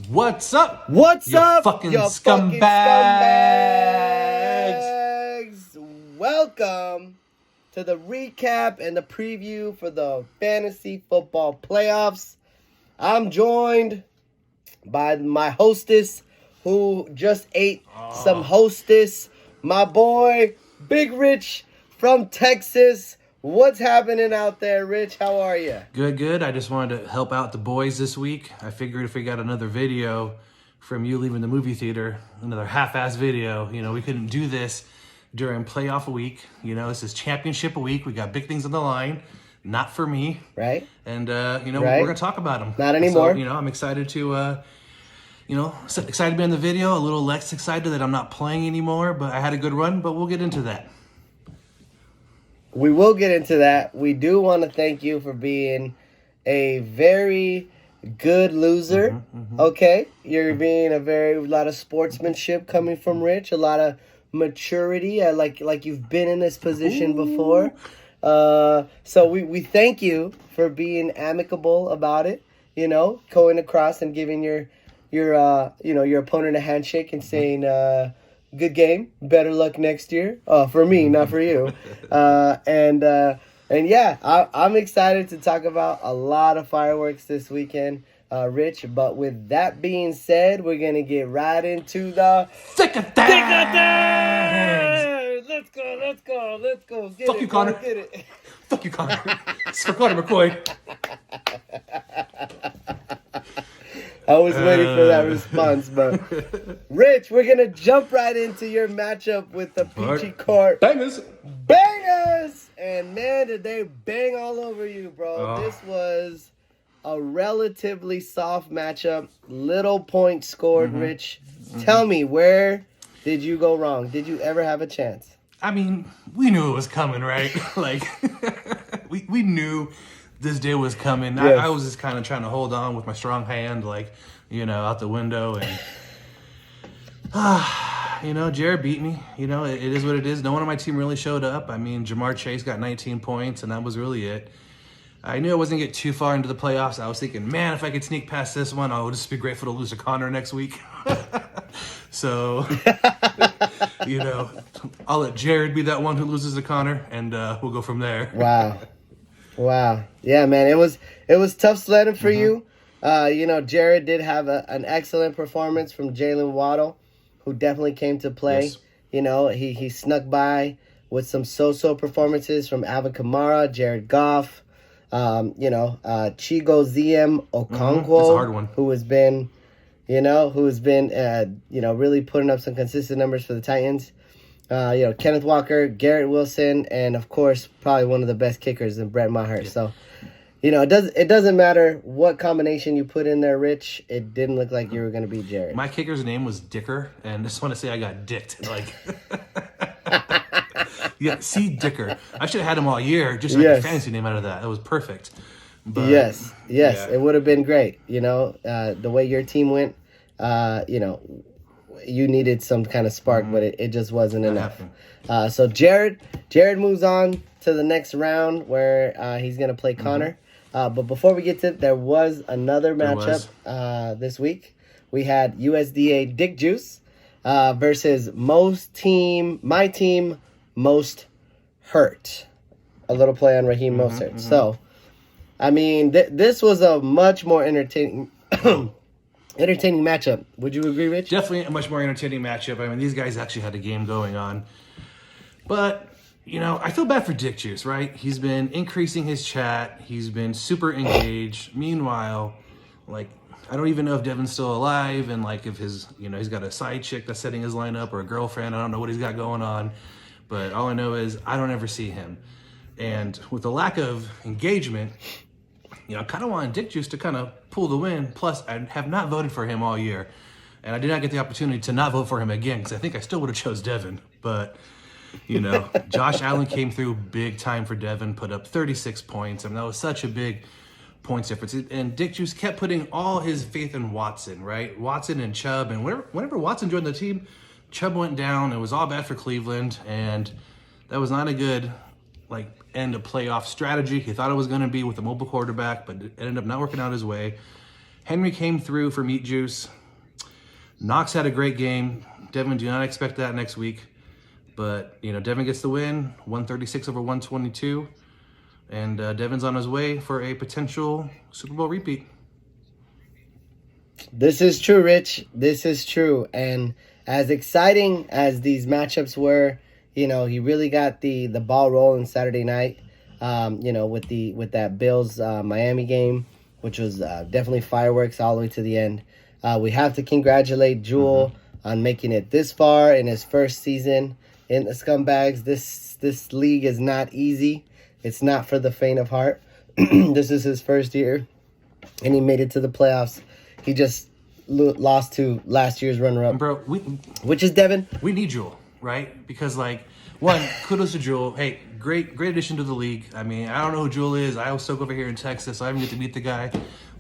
What's up? What's you up, fucking you scumbags? scumbags? Welcome to the recap and the preview for the fantasy football playoffs. I'm joined by my hostess who just ate some hostess, my boy, Big Rich from Texas. What's happening out there, Rich? How are you? Good. I just wanted to help out the boys this week. I figured if we got another video from you leaving the movie theater, another half-ass video, we couldn't do this during playoff week. This is championship week. We got big things on the line. Not for me. Right. And, Right. we're going to talk about them. Not anymore. So, I'm excited to... excited to be in the video, a little less excited that I'm not playing anymore, but I had a good run, but we'll get into that. We will get into that. We do want to thank you for being a very good loser. Okay? You're being a lot of sportsmanship coming from Rich, a lot of maturity, like you've been in this position before. So we thank you for being amicable about it, going across and giving your opponent a handshake and saying good game, better luck next year. For me, not for you. And yeah, I'm excited to talk about a lot of fireworks this weekend, Rich. But with that being said, we're gonna get right into the Thick of things! Let's go. Fuck you, Connor. Get it. Fuck you, Connor. It's for Connor McCoy. I was waiting for that response, but Rich, we're gonna jump right into your matchup with the Peachy Court Bangers! and man, did they bang all over you, bro. This was a relatively soft matchup, little points scored. Rich, tell me, where did you go wrong? Did you ever have a chance? I mean, we knew it was coming, right? we knew this day was coming. Yes. I was just kind of trying to hold on with my strong hand, out the window. And, Jared beat me. It is what it is. No one on my team really showed up. I mean, Jamar Chase got 19 points, and that was really it. I knew I wasn't going to get too far into the playoffs. I was thinking, man, if I could sneak past this one, I would just be grateful to lose to Connor next week. So, I'll let Jared be that one who loses to Connor, and we'll go from there. Wow. Yeah, man, it was tough sledding for you. Jared did have an excellent performance from Jalen Waddle, who definitely came to play. Yes. He snuck by with some so-so performances from Alvin Kamara, Jared Goff, Chigo ZM Okonkwo, That's a hard one. who has been really putting up some consistent numbers for the Titans. Kenneth Walker, Garrett Wilson, and of course, probably one of the best kickers in Brett Maher. Yeah. So, it doesn't matter what combination you put in there, Rich. It didn't look like you were going to beat Jared. My kicker's name was Dicker, and I just want to say I got dicked. Yeah, see, Dicker. I should have had him all year, just to make a fantasy name out of that. That was perfect. But, yes, yeah. It would have been great. The way your team went, you needed some kind of spark, but it just wasn't enough. So Jared moves on to the next round where he's going to play Connor. But before we get to it, there was another matchup this week. We had USDA Dick Juice versus my team most hurt. A little play on Raheem Mostert. So, I mean, this was a much more entertaining matchup. Would you agree, Rich? Definitely a much more entertaining matchup. I mean, these guys actually had a game going on. But, I feel bad for Dick Juice, right? He's been increasing his chat. He's been super engaged. Meanwhile, I don't even know if Devin's still alive and, if his, he's got a side chick that's setting his lineup or a girlfriend. I don't know what he's got going on. But all I know is I don't ever see him. And with the lack of engagement, I kind of wanted Dick Juice to kind of pull the win. Plus, I have not voted for him all year. And I did not get the opportunity to not vote for him again because I think I still would have chose Devin. But, Josh Allen came through big time for Devin, put up 36 points. I mean, that was such a big points difference. And Dick Juice kept putting all his faith in Watson, right? Watson and Chubb. And whenever Watson joined the team, Chubb went down. It was all bad for Cleveland. And that was not a good end of playoff strategy. He thought it was going to be with a mobile quarterback, but it ended up not working out his way. Henry came through for Meat Juice. Knox had a great game. Devin, do not expect that next week. But, Devin gets the win, 136 over 122. And Devin's on his way for a potential Super Bowl repeat. This is true, Rich. This is true. And as exciting as these matchups were, he really got the ball rolling Saturday night, with that Bills Miami game, which was definitely fireworks all the way to the end. We have to congratulate Jewel on making it this far in his first season in the Scumbags. This league is not easy. It's not for the faint of heart. This is his first year, and he made it to the playoffs. He just lost to last year's runner-up, Bro, which is Devin. We need Jewel, right? Because, one, kudos to Jewel. Hey, great addition to the league. I mean, I don't know who Jewel is. I was stuck over here in Texas, so I haven't get to meet the guy.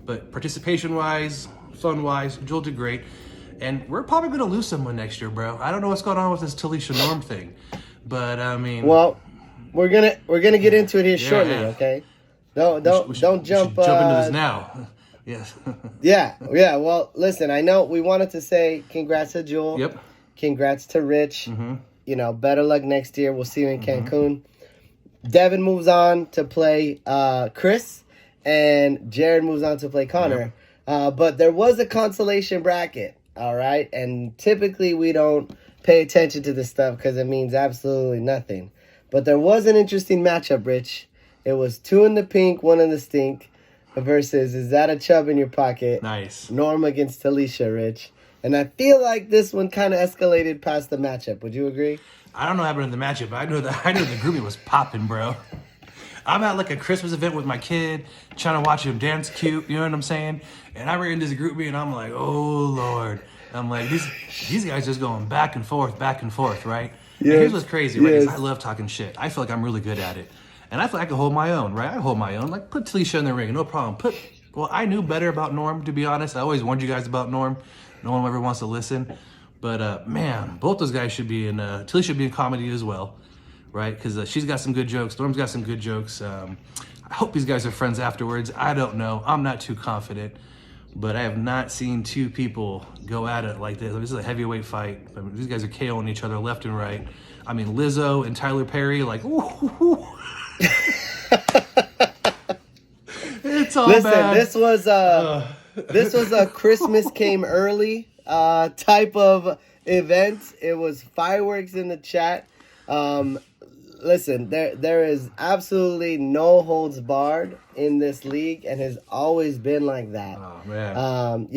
But participation-wise, fun-wise, Jewel did great. And we're probably going to lose someone next year, bro. I don't know what's going on with this Talisha Norm thing. But, I mean... Well, we're gonna get into it here shortly, okay? Don't jump... We should jump into this now. Yes. Yeah. Well, listen, I know we wanted to say congrats to Jewel. Yep. Congrats to Rich. Better luck next year. We'll see you in Cancun. Devin moves on to play Chris, and Jared moves on to play Connor. Yep. But there was a consolation bracket, all right? And typically we don't pay attention to this stuff because it means absolutely nothing. But there was an interesting matchup, Rich. It was 2 in the pink, 1 in the stink versus Is That a Chub in Your Pocket? Nice. Norm against Talisha, Rich. And I feel like this one kind of escalated past the matchup. Would you agree? I don't know what happened in the matchup, but I know the groupie was popping, bro. I'm at a Christmas event with my kid, trying to watch him dance cute, you know what I'm saying? And I ran into this groupie, and I'm like, oh, Lord. I'm like, these guys just going back and forth, right? Yes. And here's what's crazy, right? Is I love talking shit. I feel like I'm really good at it. And I feel like I can hold my own, right? I hold my own. Put Talisha in the ring, no problem. Well, I knew better about Norm, to be honest. I always warned you guys about Norm. No one ever wants to listen. But, man, both those guys should be in... Talisha should be in comedy as well, right? Because she's got some good jokes. Norm's got some good jokes. I hope these guys are friends afterwards. I don't know. I'm not too confident. But I have not seen two people go at it like this. This is a heavyweight fight. I mean, these guys are KOing each other left and right. I mean, Lizzo and Tyler Perry, ooh. It's all Listen, bad. this was a Christmas came early type of event. It was fireworks in the chat. Listen, there is absolutely no holds barred in this league, and has always been like that. Oh man.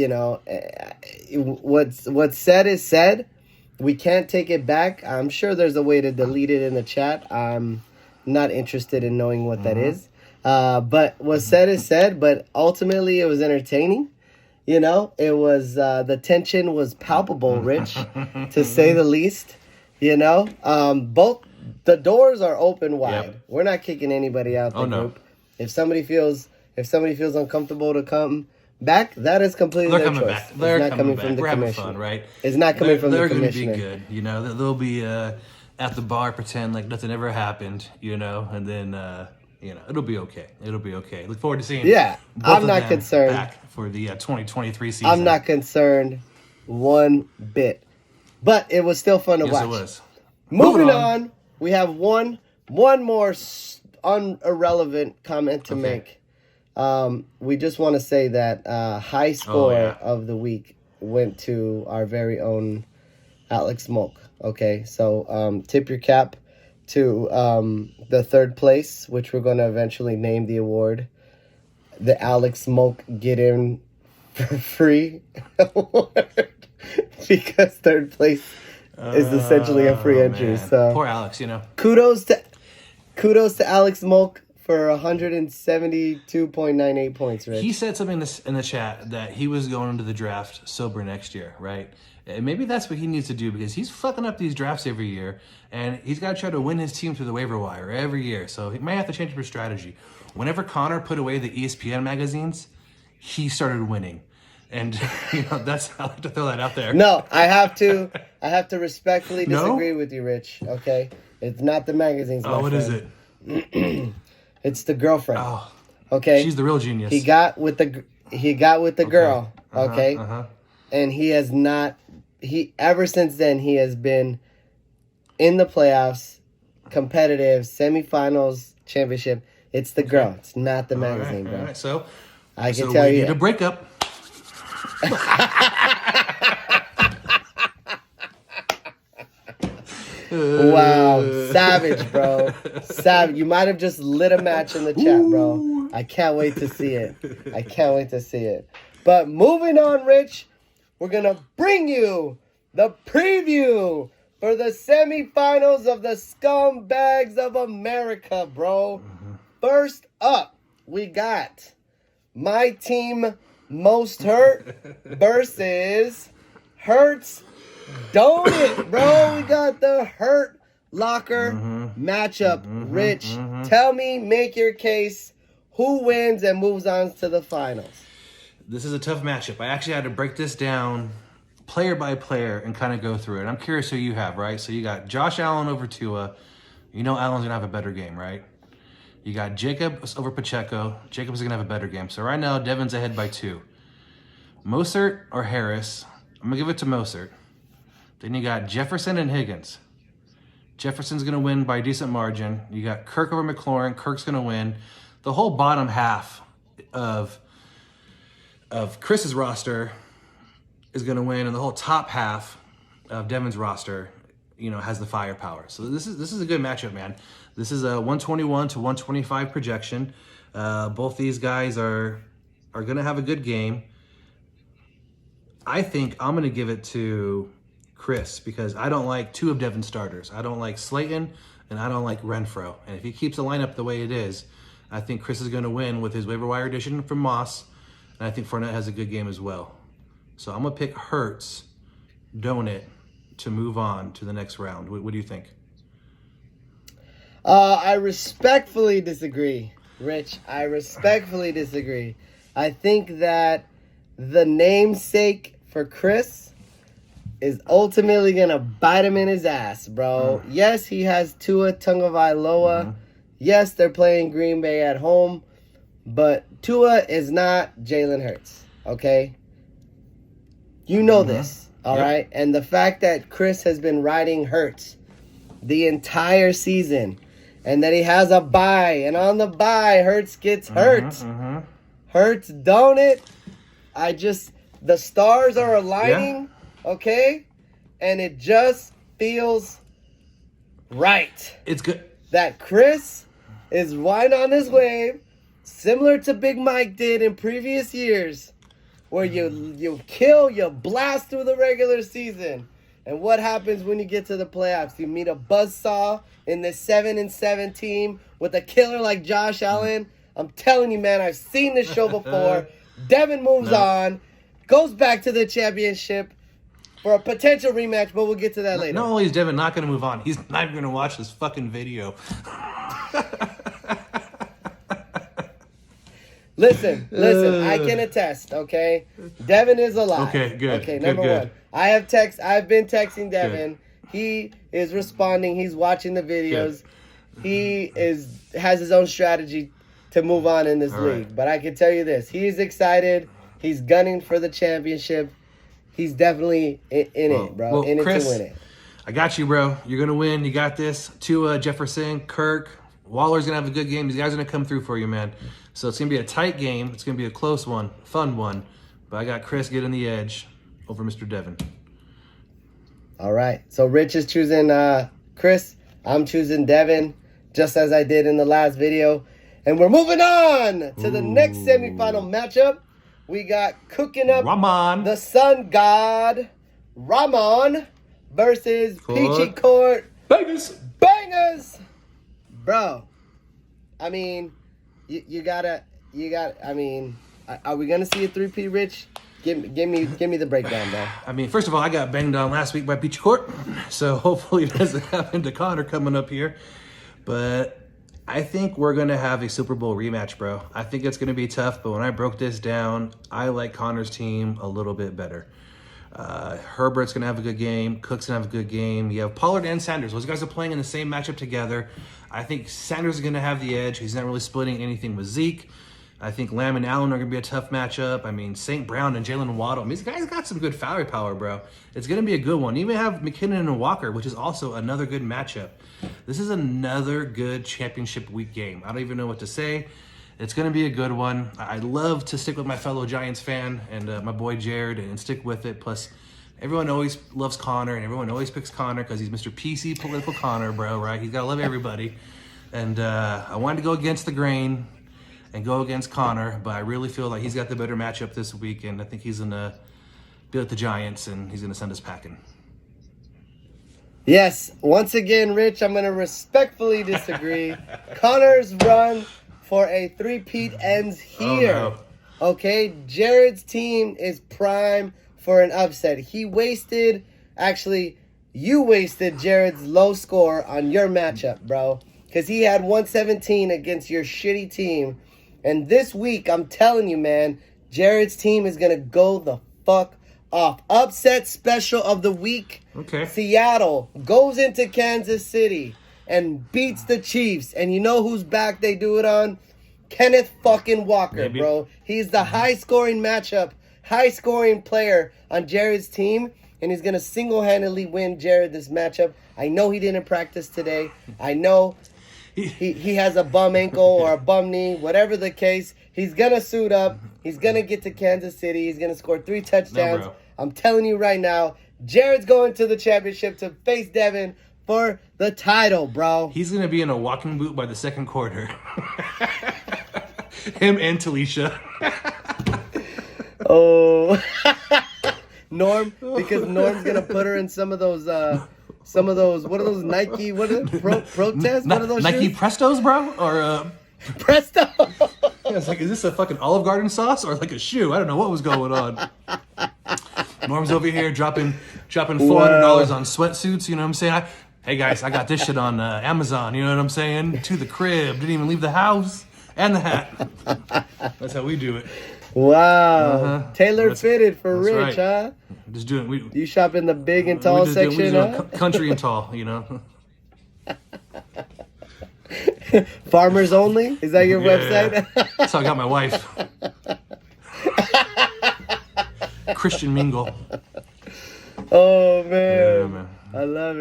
What's said is said. We can't take it back. I'm sure there's a way to delete it in the chat. I'm not interested in knowing what that is. But what's said is said. But ultimately, it was entertaining. It was the tension was palpable, Rich, to say the least. Both the doors are open wide. Yep. We're not kicking anybody out the group. If somebody feels uncomfortable to come back, that is completely their choice. Back. They're it's not coming back. from the We're having commission. fun, right? It's not coming from the commissioner. They're going to be good. They'll be at the bar, pretend like nothing ever happened. And then it'll be okay. It'll be okay. Look forward to seeing. Yeah, I'm not concerned. Back for the 2023 season. I'm not concerned one bit, but it was still fun to watch. It was. Moving on, we have one more irrelevant comment to make. We just want to say that high score of the week went to our very own Alex Smoke. Okay, so tip your cap to the third place, which we're going to eventually name the award, the Alex Smoke Get In for Free Award, because third place is essentially a free entry. Man. So poor Alex, Kudos to Alex Smoke for 172.98 points, Rich. He said something in the chat that he was going into the draft sober next year, right? And maybe that's what he needs to do, because he's fucking up these drafts every year, and he's got to try to win his team through the waiver wire every year. So he might have to change his strategy. Whenever Connor put away the ESPN magazines, he started winning. And that's I like to throw that out there. No, I have to respectfully disagree with you, Rich. Okay, it's not the magazines. Oh, what is it? It's the girlfriend. Oh, okay. She's the real genius. He got with the he got with the girl, okay? Uh-huh. And he has not, ever since then, he has been in the playoffs, competitive, semifinals, championship. It's the girl. It's not the magazine, bro. All right. So I can tell you. We need a breakup. Wow, savage, bro. Savage. You might have just lit a match in the chat, bro. I can't wait to see it. I can't wait to see it. But moving on, Rich, we're going to bring you the preview for the semifinals of the Scumbags of America, bro. First up, we got my team Most Hurt versus Hurts Don't It, bro. We got the Hurt Locker matchup. Rich, tell me, make your case. Who wins and moves on to the finals? This is a tough matchup. I actually had to break this down player by player and kind of go through it. I'm curious who you have, right? So you got Josh Allen over Tua. You know Allen's going to have a better game, right? You got Jacobs over Pacheco. Jacobs is going to have a better game. So right now, Devin's ahead by 2. Mostert or Harris? I'm going to give it to Mostert. Then you got Jefferson and Higgins. Jefferson's going to win by a decent margin. You got Kirk over McLaurin. Kirk's going to win. The whole bottom half of Chris's roster is going to win, and the whole top half of Devin's roster, you know, has the firepower. So this is a good matchup, man. This is a 121 to 125 projection. Both these guys are going to have a good game. I think I'm going to give it to Chris because I don't like 2 of Devin's starters. I don't like Slayton and I don't like Renfro. And if he keeps the lineup the way it is, I think Chris is going to win with his waiver wire addition from Moss. And I think Fournette has a good game as well. So I'm going to pick Hurts, Don't It, to move on to the next round. What do you think? I respectfully disagree, Rich. I respectfully disagree. I think that the namesake for Chris is ultimately going to bite him in his ass, bro. Yes, he has Tua Tagovailoa. Yes, they're playing Green Bay at home. But Tua is not Jalen Hurts, okay? You know this, all right? And the fact that Chris has been riding Hurts the entire season and that he has a bye, and on the bye, Hurts gets hurt. Hurts, don't it? The stars are aligning, okay? And it just feels right. It's good. That Chris is riding on this wave, similar to Big Mike did in previous years, where you blast through the regular season. And what happens when you get to the playoffs? You meet a buzzsaw in this 7-7 team with a killer like Josh Allen. I'm telling you, man, I've seen this show before. Devin moves on, goes back to the championship for a potential rematch, but we'll get to that later. Not only is Devin not going to move on, he's not even going to watch this fucking video. Listen, I can attest, okay? Devin is alive. Okay, good. Okay, number one. I've been texting Devin. Good. He is responding. He's watching the videos. Good. He has his own strategy to move on in this league. Right. But I can tell you this. He's excited. He's gunning for the championship. He's definitely in it, bro. In Chris, it to win it. I got you, bro. You're going to win. You got this. Tua, Jefferson, Kirk. Waller's going to have a good game. These guys are going to come through for you, man. So it's going to be a tight game. It's going to be a close one, fun one. But I got Chris getting the edge over Mr. Devin. All right. So Rich is choosing Chris. I'm choosing Devin, just as I did in the last video. And we're moving on to the next semifinal matchup. We got cooking up the Sun God, Ramon, versus Peachy Court. Bangers! Bro, I mean, you gotta, I mean, are we gonna see a 3P, Rich? Give me the breakdown, bro. I mean, first of all, I got banged on last week by Peachy Court, so hopefully it doesn't happen to Connor coming up here. But I think we're gonna have a Super Bowl rematch, bro. I think it's gonna be tough, but when I broke this down, I like Connor's team a little bit better. Herbert's gonna have a good game. Cook's gonna have a good game. You have Pollard and Sanders. Those guys are playing in the same matchup together. I think Sanders is gonna have the edge. He's not really splitting anything with Zeke. I think Lamb and Allen are going to be a tough matchup. I mean, St. Brown and Jalen Waddle. I mean, these guys got some good firepower, bro. It's going to be a good one. You even have McKinnon and Walker, which is also another good matchup. This is another good championship week game. I don't even know what to say. It's going to be a good one. I love to stick with my fellow Giants fan and my boy Jared and stick with it. Plus, everyone always loves Connor and everyone always picks Connor because he's Mr. PC political Connor, bro, right? He's got to love everybody. And I wanted to go against the grain and go against Connor, but I really feel like he's got the better matchup this week, and I think he's going to be like the Giants, and he's going to send us packing. Yes, once again, Rich, I'm going to respectfully disagree. Connor's run for a three-peat ends here. Oh, no. Okay, Jared's team is prime for an upset. You wasted Jared's low score on your matchup, bro, because he had 117 against your shitty team. And this week, I'm telling you, man, Jared's team is going to go the fuck off. Upset special of the week. Okay. Seattle goes into Kansas City and beats the Chiefs. And you know who's back they do it on? Kenneth fucking Walker, bro. He's the high-scoring player on Jared's team. And he's going to single-handedly win Jared this matchup. I know he didn't practice today. I know he has a bum ankle or a bum knee, whatever the case. He's going to suit up. He's going to get to Kansas City. He's going to score 3 touchdowns. No, I'm telling you right now, Jared's going to the championship to face Devin for the title, bro. He's going to be in a walking boot by the second quarter. Him and Talisha. Oh. Norm, because Norm's going to put her in some of those, what are those Nike, what are they, protests? What are those Nike shoes? Prestos, bro? Or, Presto. yeah, it's like, is this a fucking Olive Garden sauce or like a shoe? I don't know what was going on. Norm's over here dropping $400 on sweatsuits. You know what I'm saying? Hey guys, I got this shit on Amazon. You know what I'm saying? To the crib. Didn't even leave the house and the hat. That's how we do it. Wow. Tailor fitted for Rich, right. huh? Just doing. You shop in the big and tall section, huh? Country and tall. You know. Farmers only? Is that your website? That's how I got my wife. Christian Mingle. Oh, man. Yeah, man. I love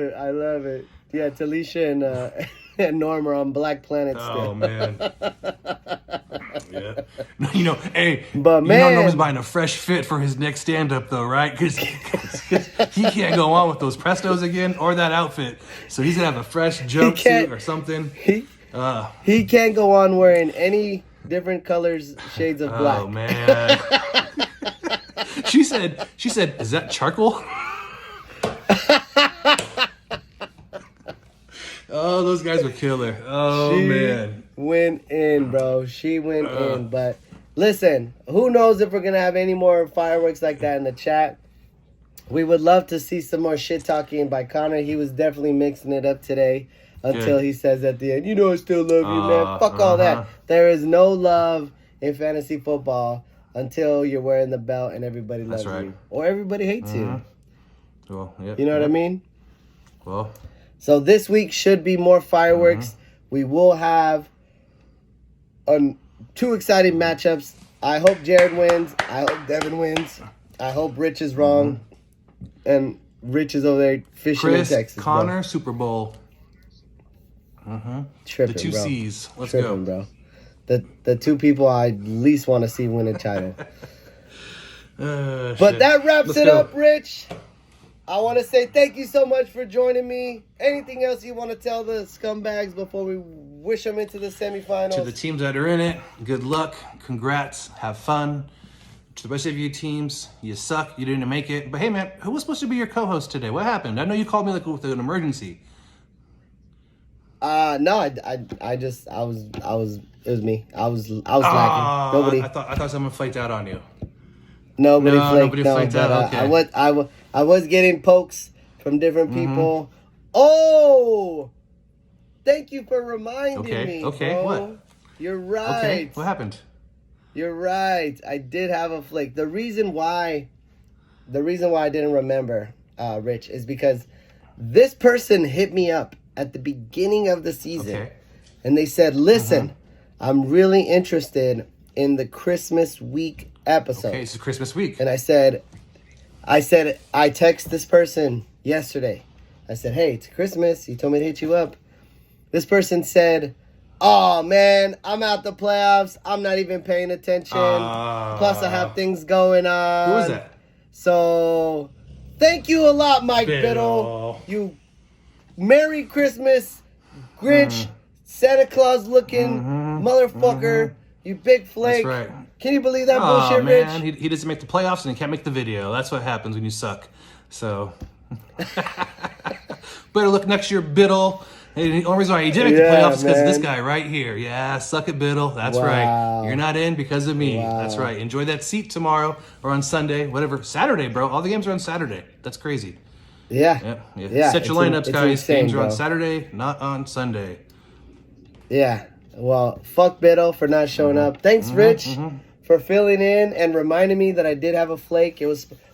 it. Yeah, Talisha and Norm are on Black Planet still. Oh, man. Yeah. You know, hey, but you man, know Norm's buying a fresh fit for his next stand-up, though, right? Because he can't go on with those Prestos again or that outfit. So he's going to have a fresh jumpsuit or something. He can't go on wearing any different colors, shades of black. Oh, man. She said, is that charcoal? Oh, those guys were killer. Oh, man. Went in, bro. She went in. But listen, who knows if we're going to have any more fireworks like that in the chat. We would love to see some more shit talking by Connor. He was definitely mixing it up today until he says at the end, you know I still love you, man. Fuck all that. There is no love in fantasy football until you're wearing the belt and everybody loves you. Or everybody hates you. Well, yeah, you know what I mean? Well. So this week should be more fireworks. We will have 2 exciting matchups. I hope Jared wins. I hope Devin wins. I hope Rich is wrong. And Rich is over there fishing in Texas. Connor, bro. Super Bowl. Tripping, the 2 bro. C's. Let's Tripping, go. Bro. The 2 people I least want to see win a title. But that wraps it up, Rich. I want to say thank you so much for joining me. Anything else you want to tell the scumbags before we wish them into the semifinals? To the teams that are in it, good luck, congrats, have fun. To the rest of you teams, you suck, you didn't make it. But hey, man, who was supposed to be your co-host today? What happened? I know you called me like with an emergency. No, it was me. I was lacking. Nobody. I thought someone flaked out on you. Nobody flaked out. Okay. I was getting pokes from different people. Oh, thank you for reminding me. Okay, bro. what? You're right. Okay, what happened? You're right. I did have a flake. The reason why I didn't remember, Rich, is because this person hit me up at the beginning of the season, and they said, "Listen, I'm really interested in the Christmas week episode. Okay, it's Christmas week. And I said, I text this person yesterday. I said, hey, it's Christmas. He told me to hit you up. This person said, oh, man, I'm out the playoffs. I'm not even paying attention. Plus, I have things going on. Who was that? So, thank you a lot, Mike Biddle. You Merry Christmas, Grinch, Santa Claus looking motherfucker. You big flake. That's right. Can you believe that bullshit, man. Rich? He doesn't make the playoffs and he can't make the video. That's what happens when you suck. So, better look next year, Biddle. Hey, the only reason why he did make the playoffs is because of this guy right here. Yeah, suck it, Biddle. That's right. You're not in because of me. That's right. Enjoy that seat tomorrow or on Sunday, whatever. Saturday, bro. All the games are on Saturday. That's crazy. Yeah. Set your lineups, guys. Insane, Games are on bro. Saturday, not on Sunday. Yeah. Well, fuck Biddle for not showing up. Thanks, Rich, for filling in and reminding me that I did have a flake.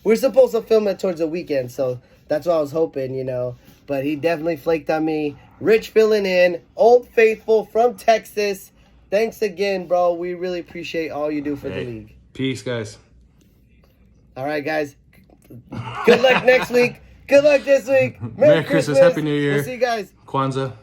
We're supposed to film it towards the weekend, so that's what I was hoping, you know. But he definitely flaked on me. Rich filling in, Old Faithful from Texas. Thanks again, bro. We really appreciate all you do for the league. Peace, guys. All right, guys. Good luck next week. Good luck this week. Merry Christmas. Happy New Year. We'll see you guys. Kwanzaa.